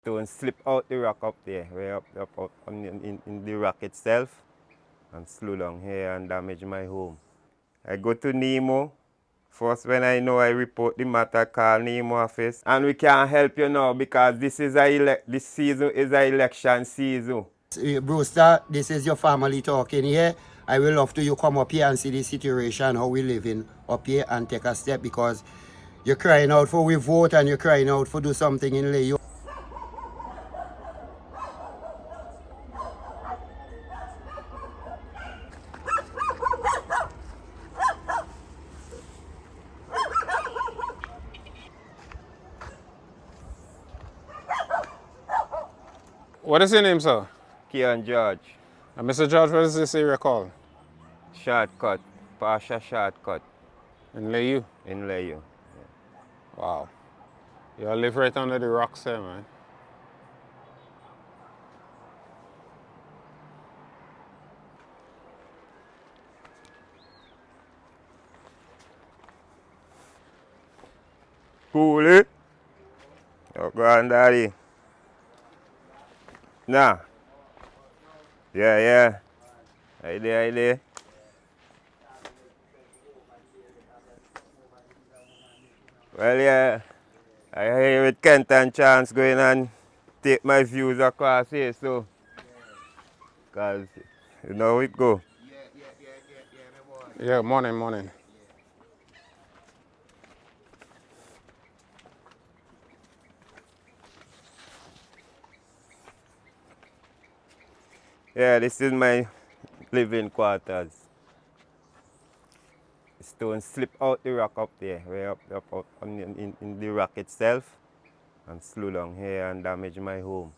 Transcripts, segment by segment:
Don't slip out the rock up there, way up in the rock itself, and slow down here and damage my home. I go to Nemo. First, when I know, I report the matter, call Nemo office. And we can't help you now because this season is an election season. Brewster, this is your family talking here. I will love to you come up here and see the situation, how we living up here and take a step because you're crying out for we vote and you're crying out for do something in Layou. What is your name, sir? Kenton George, Mr. George, what is this area called? shortcut, Pasha shortcut In Layou? in Layou. Wow. You all live right under the rocks there, man. Cool, eh? Oh, granddaddy. Nah. Yeah. I there. Well, yeah. I hear with Kenton Chance going and take my views across here, so. Because, you know how it go. Yeah, morning. Yeah, this is my living quarters. Stone slip out the rock up there, way up in the rock itself, and slow down here and damage my home.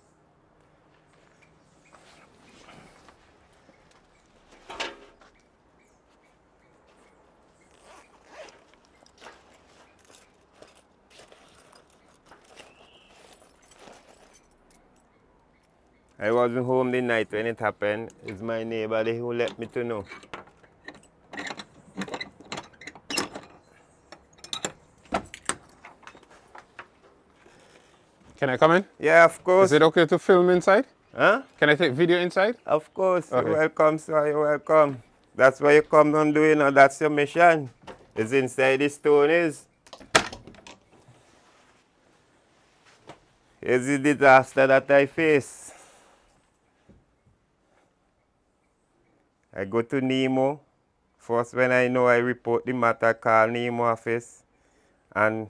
I wasn't home the night when it happened. It's my neighbor who let me to know. Can I come in? Yeah, of course. Is it okay to film inside? Huh? Can I take video inside? Of course. Okay. You're welcome, sir. You're welcome. That's what you come on doing, and that's your mission. It's inside the stone is. Here's the disaster that I face. I go to Nemo. First, when I know, I report the matter, call Nemo office. And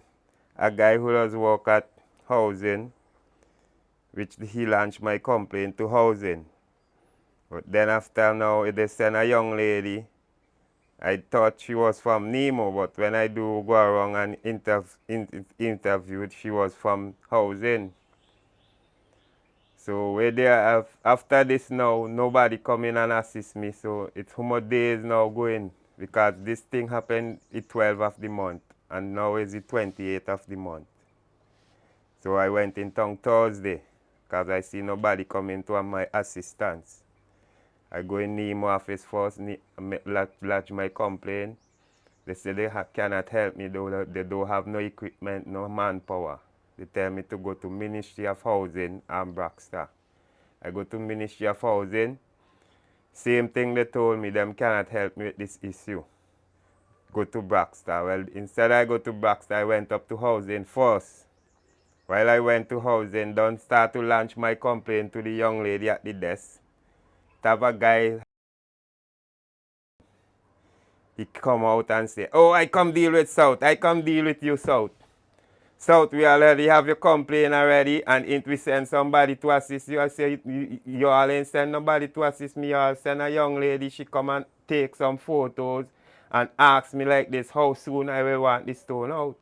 a guy who does work at housing, which he launched my complaint to housing. But then after now, they send a young lady. I thought she was from Nemo, but when I do go around and interviewed, she was from housing. So where there after this now, nobody come in and assist me. So it's how much days now going because this thing happened the 12th of the month and now is the 28th of the month. So I went in town Thursday because I see nobody coming to my assistance. I go in Nemo office first, lodge my complaint. They say they cannot help me, they don't have no equipment, no manpower. They tell me to go to Ministry of Housing and Braxton. I go to Ministry of Housing. Same thing they told me, them cannot help me with this issue. Go to Braxton. Well, instead I go to Braxton, I went up to Housing first. While I went to Housing, don't start to launch my complaint to the young lady at the desk. Have a guy, he come out and say, oh, I come deal with South. I come deal with you, South. South, we already have your complaint already, and if we send somebody to assist you, I say, you all ain't send nobody to assist me, you all send a young lady, she come and take some photos and ask me like this, how soon I will want this stone out.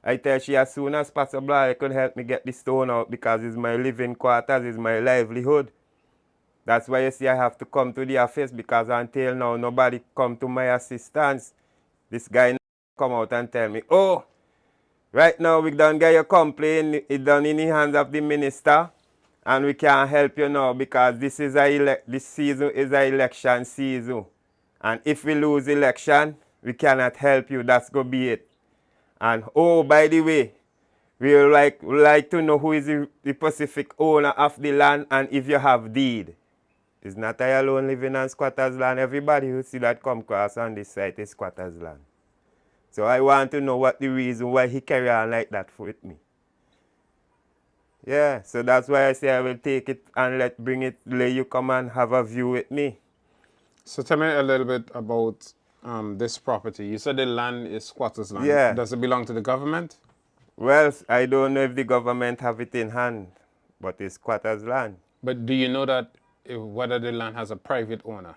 I tell she as soon as possible, I could help me get the stone out because it's my living quarters, it's my livelihood. That's why you see I have to come to the office because until now, nobody come to my assistance. This guy come out and tell me, oh, right now, we don't get your complaint. It's done in the hands of the minister, and we can't help you now because this season is an election season. And if we lose election, we cannot help you. That's going to be it. And oh, by the way, We would like to know who is the specific owner of the land and if you have deed. It's not I alone living on squatters' land. Everybody who see that come across on this site is squatters' land. So I want to know what the reason why he carry on like that with me. Yeah, so that's why I say I will take it and bring it, let you come and have a view with me. So tell me a little bit about this property. You said the land is squatters' land. Yeah. Does it belong to the government? Well, I don't know if the government have it in hand, but it's squatters' land. But do you know that whether the land has a private owner?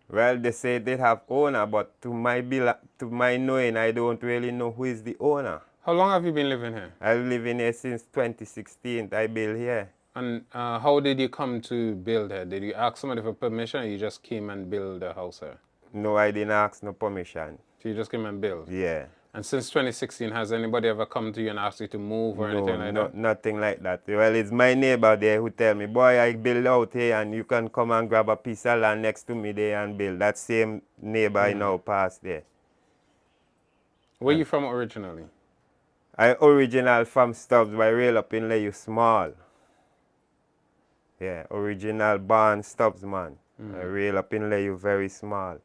Well, they say they have owner, but to my knowing, I don't really know who is the owner. How long have you been living here? I've lived in here since 2016. I built here. And how did you come to build here? Did you ask somebody for permission or you just came and build a house here? No, I didn't ask no permission. So you just came and build? Yeah. And since 2016, has anybody ever come to you and asked you to move or anything like that? Nothing like that. Well, it's my neighbor there who tell me, boy, I build out here and you can come and grab a piece of land next to me there and build. That same neighbor I now pass there. Where are you from originally? I original from Stubbs, but I rail up in Layou small. Yeah, original born Stubbs, man. I rail up in Layou very small.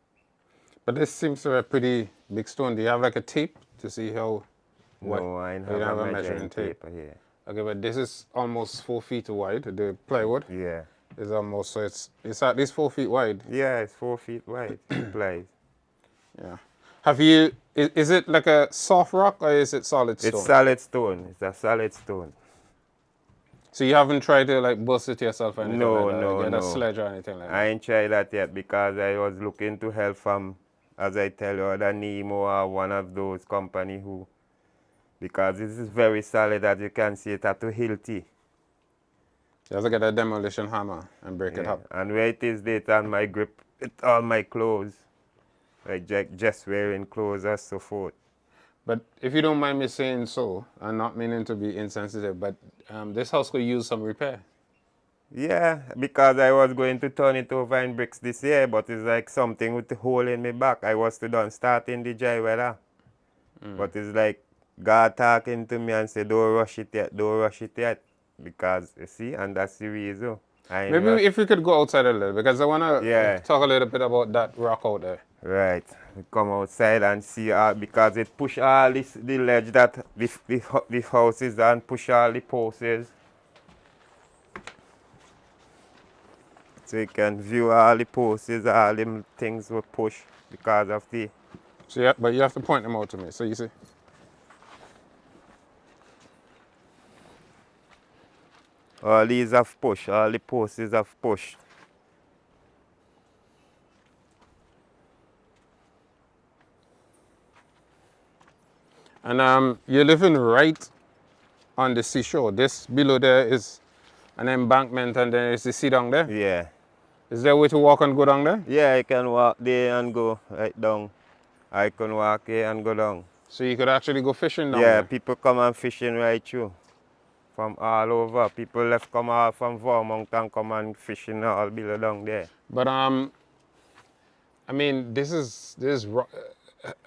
But this seems to be a pretty big stone. Do you have like a tape to see how? No, I You don't don't have a measuring tape here. Okay, but this is almost 4 feet wide. The plywood Yeah. is almost, so it's at least 4 feet wide. Yeah, it's 4 feet wide. Plies. Yeah. Have you? Is it like a soft rock or is it solid stone? It's solid stone. It's a solid stone. So you haven't tried to like bust it yourself or anything No, like that? no, Get no. a sledge or anything like that? I ain't tried that yet because I was looking to help from, as I tell you, the Nemo or one of those company who, because this is very solid, as you can see, it had to hilty. You have to get a demolition hammer and break it Yeah. up. And where it is, it on my grip, it's all my clothes. Like just wearing clothes and so forth. But if you don't mind me saying so, I'm not meaning to be insensitive, but this house could use some repair. Yeah, because I was going to turn it over in bricks this year, but it's like something with the hole in my back. I was to done start in the dry weather. But it's like God talking to me and say, don't rush it yet, don't rush it yet. Because, you see, and that's the reason. Maybe if we could go outside a little, because I want to Yeah. talk a little bit about that rock out there. Right. We come outside and see because it push all the ledge that the house is and push all the posts. So you can view all the posts, all them things were pushed because of the... So yeah, but you have to point them out to me. So you see, All these have pushed, all the posts have pushed. and you're living right on the seashore. This below there is an embankment, and then there's the sea down there. Yeah. Is there a way to walk and go down there? Yeah, I can walk there and go right down. I can walk here and go down. So you could actually go fishing down Yeah, there. people come and fishing right through. From all over. People left come all from Vermont and come and fishing all below down there. But I mean, this is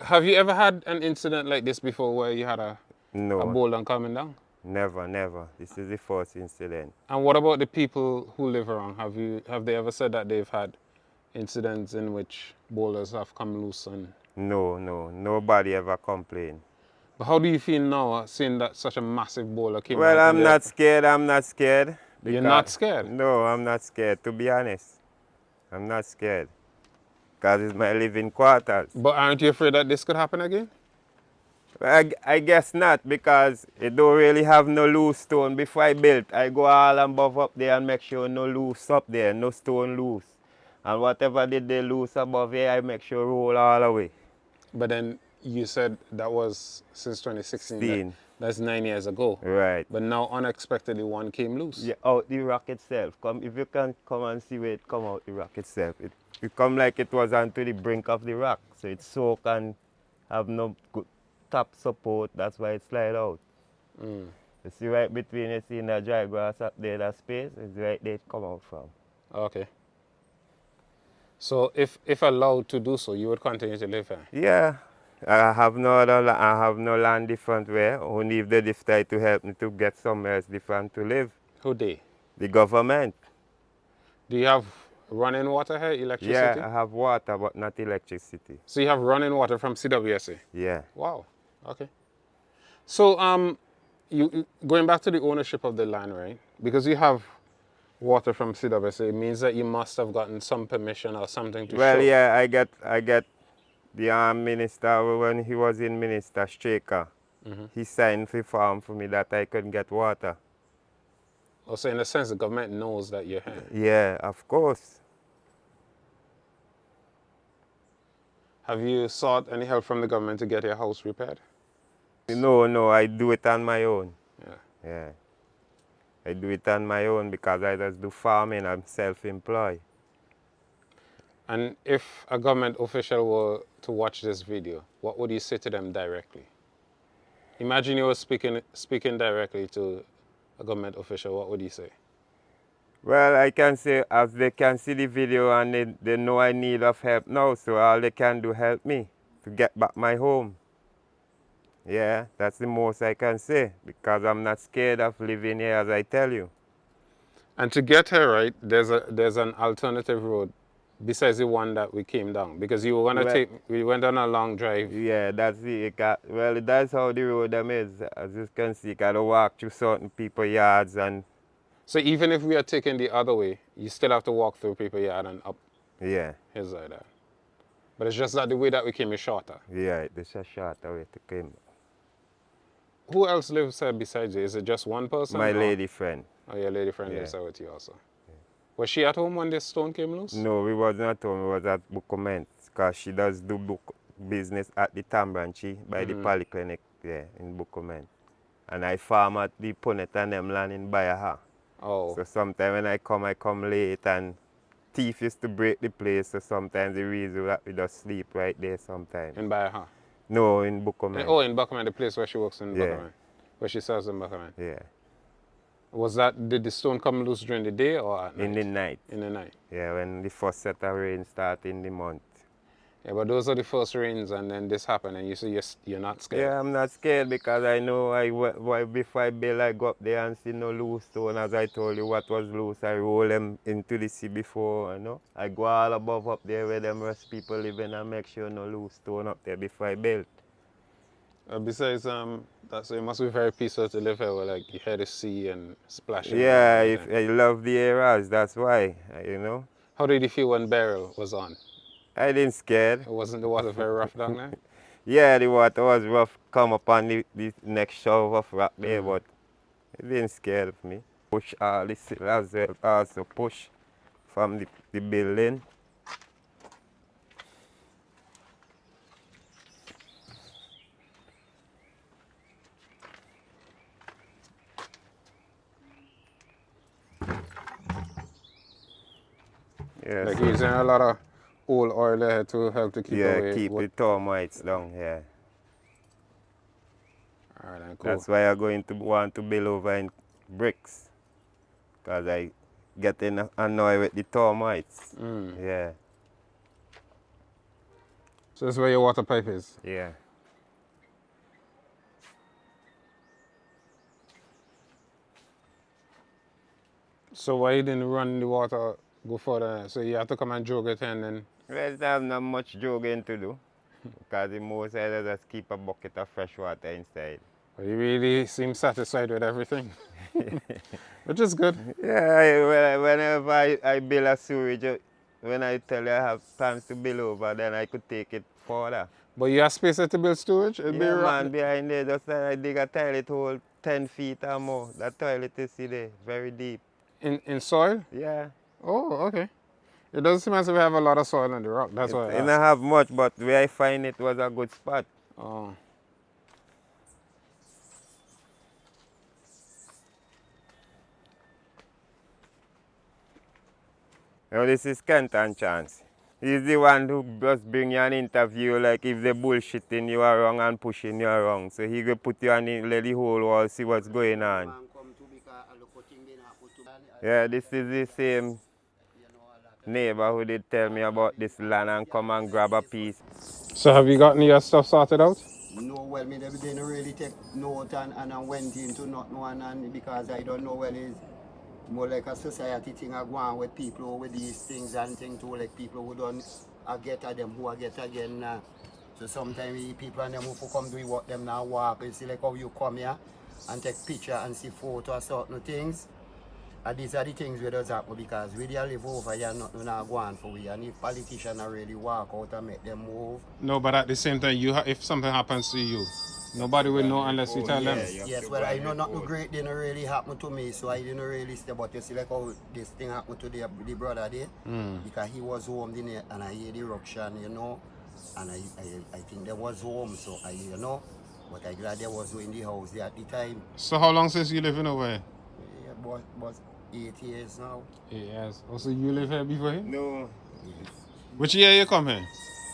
have you ever had an incident like this before where you had a No, boulder coming down? never, never. This is the first incident. And what about the people who live around? Have they ever said that they've had incidents in which boulders have come loose? And No, no, nobody ever complained. but how do you feel now seeing that such a massive boulder came? Well, right I'm to not scared, I'm not scared. You're not scared? No, I'm not scared, to be honest. I'm not scared. Because it's my living quarters. But aren't you afraid that this could happen again? I guess not, because it don't really have no loose stone. Before I built, I go all above up there and make sure no loose up there, no stone loose. And whatever they loose above here, I make sure roll all the way. But then you said that was since 2016. 16. That's 9 years ago. Right. But now unexpectedly one came loose. Yeah, out the rock itself. Come, if you can come and see where it come out the rock itself. It come like it was onto the brink of the rock. So it soak and have no good top support. That's why it slide out. You see right between, you see in the dry grass up there, that space, is right there it come out from. Okay. So if allowed to do so, you would continue to live here? Yeah, I have no other I have no land different way. Only if they decide to help me to get somewhere else different to live. Who they? The government. Do you have running water here, electricity? Yeah, I have water but not electricity. So you have running water from CWSA? Yeah. Wow. Okay. So you going back to the ownership of the land, right? Because you have water from CWSA, it means that you must have gotten some permission or something to Well, show. yeah, I get the minister when he was in minister Straker. He signed the form for me that I could get water. Also, in a sense, the government knows that you're here. Yeah, of course. Have you sought any help from the government to get your house repaired? No, I do it on my own. Yeah. Yeah. I do it on my own because I just do farming. I'm self-employed. And if a government official were to watch this video, what would you say to them directly? Imagine you were speaking directly to a government official, what would you say? Well, I can say as they can see the video and they know I need of help now, so all they can do help me to get back my home. Yeah, that's the most I can say because I'm not scared of living here, as I tell you. And to get here, right, there's an alternative road besides the one that we came down, because you were gonna we went on a long drive. Yeah, that's it. Well, that's how the road them is. As you can see, you gotta walk through certain people's yards and So even if we are taking the other way, you still have to walk through people yard and up yeah, his side there. But it's just that the way that we came is shorter. yeah, it's a shorter way to come. Who else lives here besides you? Is it just one person? My or- lady friend. Oh, your lady friend Yeah. lives here with you also. Was she at home when this stone came loose? No, we was not home. We was at Buccomment because she does do book business at the Tambranchi by the polyclinic there in Bucament. And I farm at the Punet and them land in Bayaha. Oh, So sometimes when I come late and thief used to break the place. So sometimes the reason that we just sleep right there sometimes. in Bayaha. No, in Bucament. Oh, in Buckerman, the place where she works in Yeah. Buckerman. Where she sells in Buckerman. Yeah, Did the stone come loose during the day or at night? in the night. In the night. Yeah, when the first set of rain start in the month. Yeah, but those are the first rains and then this happened and you say you're not scared. Yeah, I'm not scared because I know before I build, I go up there and see no loose stone. As I told you, what was loose, I roll them into the sea before, you know. I go all above up there where them rest people living and make sure no loose stone up there before I build. Besides, so it must be very peaceful to live here where like you hear the sea and splashing. Yeah, and if everything. I love the areas, that's why, you know. How did you feel when burial was on? I didn't scared. Wasn't the water very rough down there? Yeah, the water was rough, come upon the next shove of rock there, but it didn't scare me. Push all the sill as well, also push from the building. Yeah, Like so- using a lot of old oil there to help to keep yeah, away. keep the termites down, yeah. All right, then, cool. That's why I'm going to want to build over in bricks. Because I get annoyed with the termites. Yeah, So this is where your water pipe is. yeah. So why you didn't run the water go further? So you have to come and jog it and then. Well, I have not much jogging to do. Because the most I just keep a bucket of fresh water inside. Well, you really seem satisfied with everything, which is good. Yeah, whenever I build a sewage, when I tell you I have plans to build over, then I could take it further. But you have space there to build storage? It'd be Yeah, rough. man, behind there, just I dig a toilet hole 10 feet or more. That toilet is see there, very deep. In soil? Yeah. Oh, okay. It doesn't seem as if we have a lot of soil in the rock. That's why. I It don't asked. have much, but where I find it was a good spot. Oh. Now this is Kenton Chance. He's the one who just bring you an interview like if they bullshitting you are wrong and pushing you wrong. So he will put you on the whole wall, see what's going on. Yeah, this is the same neighbor who did tell me about this land and come and grab a piece. So have you gotten your stuff sorted out? No, well, me they didn't really take note and I went into not knowing and because I don't know well it's more like a society thing I go on with people with these things and things too, like people who don't get at them who I get again now. So sometimes people and them who come do what them now walk, you see like how you come here and take picture and see photo or certain things. And these are the things we does happen because we dey live over here nothing not go on for we and if politicians really walk out and make them move. No, but at the same time, if something happens to you, nobody will know unless you tell them. Yes, well I know nothing great didn't really happen to me, so I didn't really stay. But you see like how this thing happened to the brother there, because he was home didn't and I hear the eruption, you know, and I think there was home, so I you know, but I glad there was in the house there at the time. So how long since you living over here? Yeah, but 8 years now. 8 years. Also, you live here before him? No. Yes. Which year you come here?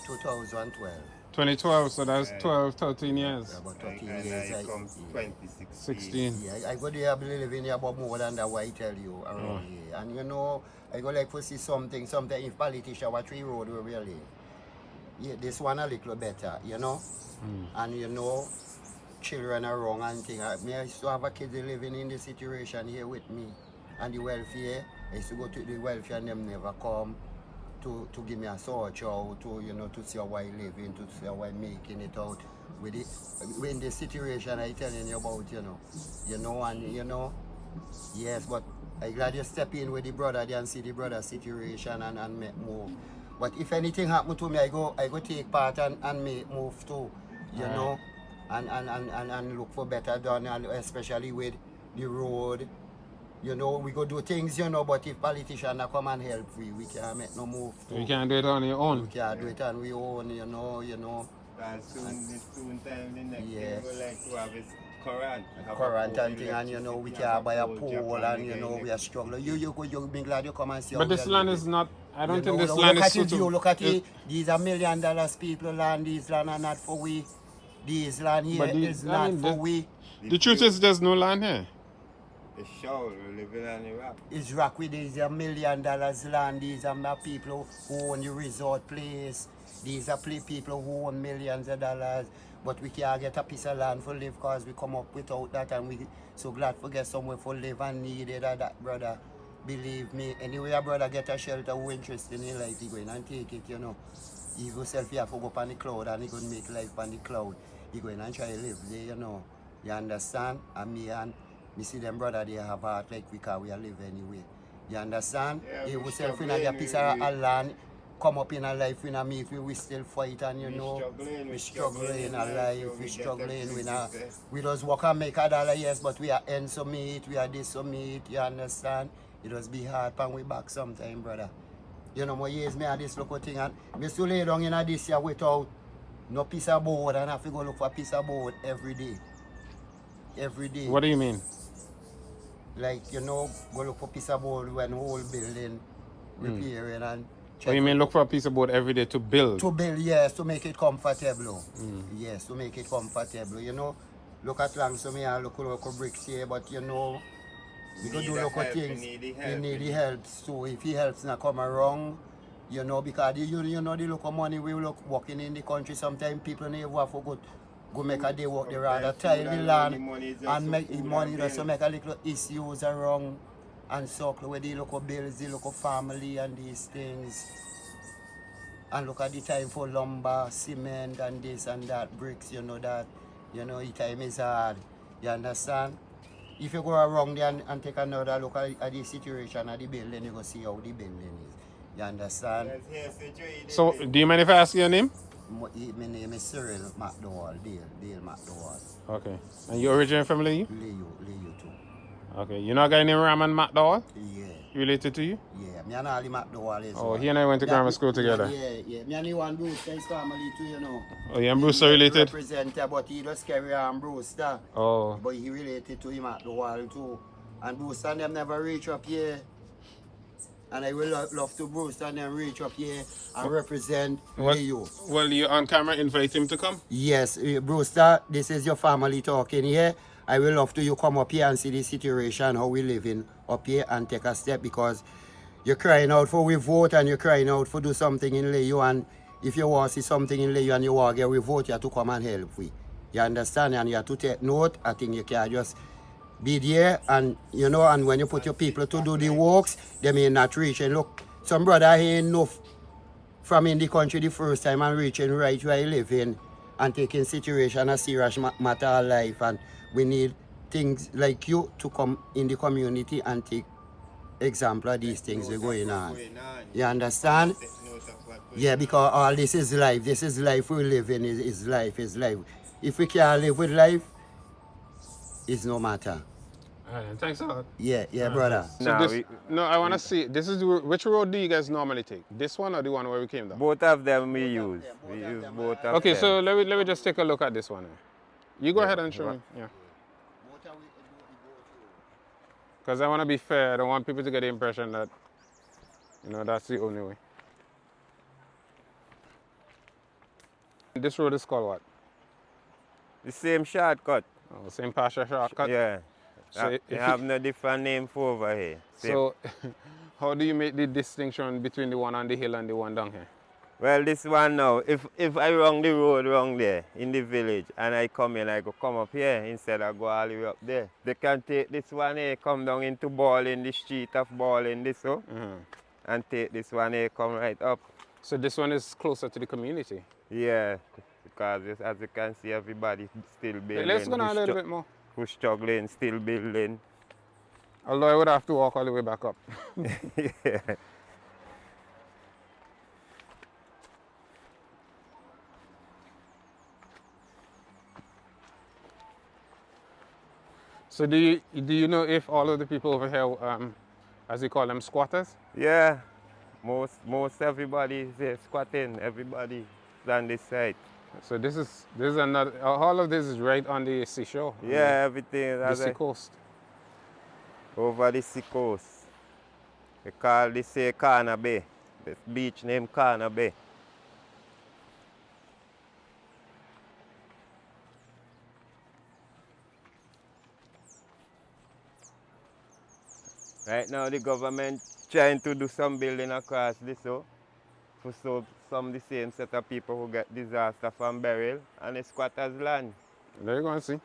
2012. 2012, so that's 12, 13 years. Yeah, about 13 And years. I come 2016. 16. Yeah, I go there, I believe in here about more than that, what I tell you around here. And you know, I go like to see something, if politician watch we road we really. Yeah, this one a little better, you know? And you know, children are wrong and things. I used to have a kid living in the situation here with me. And the welfare, I used to go to the welfare and them never come to give me a search or to, you know, to see how I living, to see how I making it out with it. In the situation I telling you about, you know, and you know, yes, but I glad you step in with the brother there and see the brother's situation and make move. But if anything happen to me, I go take part and make move too, you know, and look for better done, and especially with the road. You know, we go do things, you know, but if politicians come and help we can't make no move too. You can't do it on your own. We can't do it on we own, you know. And soon time the next Yeah. thing we like to have is current. Current and thing, and you know, we can't buy a pole and you know, we are struggling. You be glad you come and see. But this land is not, I don't think this look land at is suitable. Look at it. These are $1 million people land. These land are not for we. These land here is not for we. The truth is there's no land here. The show, we're living on the rock. It's rock with these are $1 million land. These are not people who own the resort place. These are people who own millions of dollars. But we can't get a piece of land for live because we come up without that and we so glad to get somewhere for live and needed that, brother. Believe me. Anyway, a brother get a shelter who interested in life, he going and take it, you know. He himself he have to go up on the cloud and he going to make life on the cloud. He going and try to live there, you know. You understand? And me see them brother they have heart like we can we live anyway. You understand? Yeah, he himself in struggling, a piece of land, come up in a life in a meet we still fight and you know we struggling in a life, we struggling we just work and make a dollar, yes, but we are end some meat, we are this some meat, you understand? It does be hard and we back sometime, brother. You know, my years me at this local thing and me still lay down in this year without no piece of board and I have to go look for a piece of board every day. Every day. What do you mean? Like, you know, go look for a piece of board when whole building repairing and What do you mean look for a piece of board every day to build? to build, yes, to make it comfortable. Yes, to make it comfortable. You know, look at Langston here, look at bricks here, but you know, we go do local things. We need the help. So if he helps not come around, you know, because you know the local money we look working in the country, sometimes people never have to go make a day work, they rather tile the land and make the money just to make a little issues around and circle with the local bills, the local family and these things. And look at the time for lumber, cement and this and that, bricks, you know that. You know, the time is hard. You understand? If you go around there and take another look at the situation of the building, you go see how the building is. You understand? So, do you mind if I ask your name? My name is Cyril McDowell, Dale McDowell. Okay. And you originally from Layou? Layou too. Okay. You know a guy named Raman McDowell? Yeah, He related to you? yeah. Me and Ali McDowell is Oh, one. he and I went to grammar school together. Yeah. Me and Iwan Brewster's family too, you know. Oh, you and Brewster related? Representative, but he just carry on Brewster. Oh. But he related to him McDowell too. And Brewster and them never reach up here. And I will love to Brewster and them reach up here and represent Layou. Well, you on camera invite him to come? Yes, Brewster, this is your family talking here. I will love to you come up here and see the situation, how we living up here and take a step because you're crying out for we vote and you're crying out for do something in Layou and if you want to see something in Layou and you want to get we vote, you have to come and help we. You understand? And you have to take note. I think you can just be there and you know, and when you put your people to do the works, they may not reach. And look, some brother here enough from in the country the first time and reaching right where you live in and taking situation a serious matter of life, and we need things like you to come in the community and take example of these things that are going on. You understand? Yeah, because all this is life. This is life we live in. Is life. Is life. If we can't live with life, it's no matter. All right, thanks a lot. Yeah, brother. So Nah, this, no, I want to see. This is which road do you guys normally take? This one or the one where we came down? both of them we use. We use both of Okay, them. so let me just take a look at this one. You go ahead and show me. Yeah. Because I want to be fair. I don't want people to get the impression that, you know, that's the only way. This road is called what? The same shortcut. Oh, same partial shortcut? Yeah. So They if have no different name for over here. Same. So, how do you make the distinction between the one on the hill and the one down here? Well, this one now, if I run the road wrong there in the village and I come in, I go come up here instead of go all the way up there. They can take this one here, come down into Ball in the street of Ball in this, and take this one here, come right up. So this one is closer to the community. Yeah, because as you can see, everybody still building. Let's go down a little bit more. Who's struggling, still building. Although I would have to walk all the way back up. Yeah. So do you know if all of the people over here, as you call them, squatters? Yeah, most everybody is here squatting. Everybody is on this side. So this is another. All of this is right on the seashore. Yeah, everything is The sea coast. over the sea coast. They call this here Corner Bay. This beach named Corner Bay. Right now the government trying to do some building across this for some the same set of people who get disaster from burial and the squatters land. There you go and see.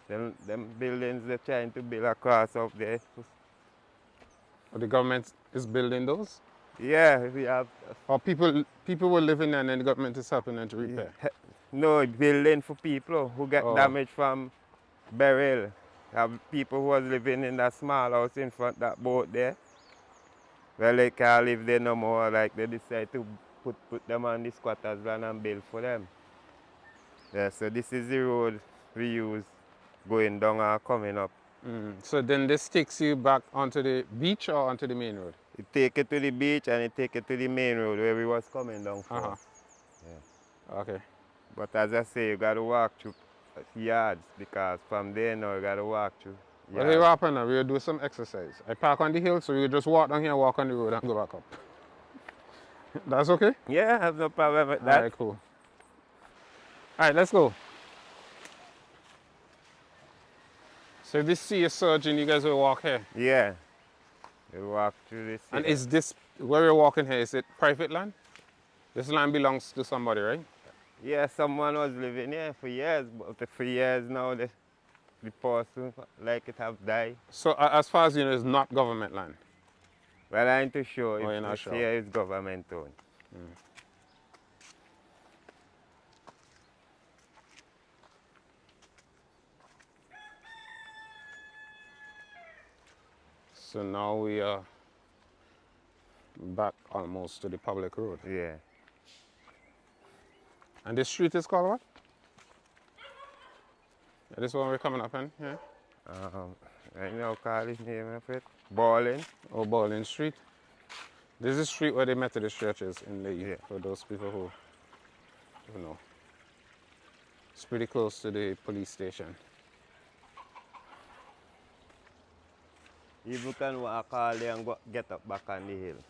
Them buildings they're trying to build across up there. The government is building those? Yeah, we have. Or people were living there and then the government is helping them to repair? No, building for people who get damaged from burial. Have people who was living in that small house in front of that boat there. Well, they can't live there no more. Like they decide to put them on the squatters' land and build for them. Yeah, so this is the road we use going down or coming up. So then this takes you back onto the beach or onto the main road? It take it to the beach and it take it to the main road where we was coming down from. Yeah. Okay. But as I say, you got to walk through yards because from there now you got to walk through yards. Well, here happen now, we'll do some exercise. I park on the hill, so we'll just walk down here, walk on the road and go back up. That's okay? Yeah, I have no problem with that. All right, cool. All right, let's go. So if this sea is surging, you guys will walk here. Yeah. You walk through this. And is this, where we're walking here, is it private land? This land belongs to somebody, right? Yeah, someone was living here for years, but for years now the person like it have died. So as far as you know, it's not government land? Well, I ain't too sure you're if not this sure. here is government owned. So now we are back almost to the public road. Yeah. And this street is called what? Yeah, this one we're coming up in, yeah? I know call his name of it. Balling. Oh, Bowling Street. This is the street where the Methodist church is in Layou, Yeah. for those people who, you know. It's pretty close to the police station. Even can walk all day and get up back on the hill.